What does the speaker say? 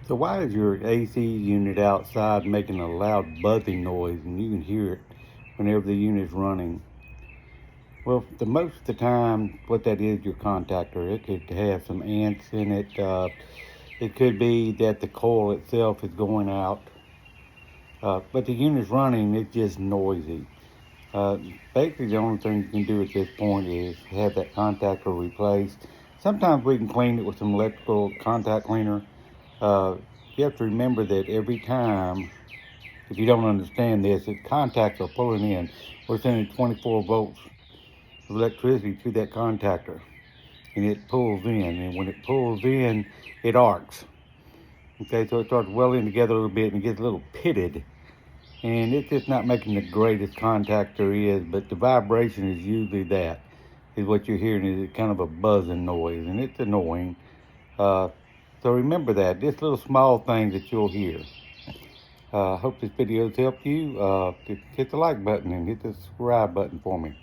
So why is your AC unit outside making a loud buzzing noise and you can hear it whenever the unit's running? Well, the most of the time, what that is, your contactor. It could have some ants in it. It could be that the coil itself is going out. But the unit's running, it's just noisy. Uh, Basically, the only thing you can do at this point is have that contactor replaced. Sometimes we can clean it with some electrical contact cleaner. Uh, you have to remember that every time, if you don't understand this, if contacts are pulling in, we're sending 24 volts of electricity to that contactor, and it pulls in. And when it pulls in, it arcs. Okay, so it starts welding together a little bit and it gets a little pitted. And it's just not making the greatest contact there is, but the vibration is usually that. Is what you're hearing is kind of a buzzing noise, and it's annoying. Uh, so remember that, just little small things that you'll hear. I hope this video has helped you. Just hit the like button and hit the subscribe button for me.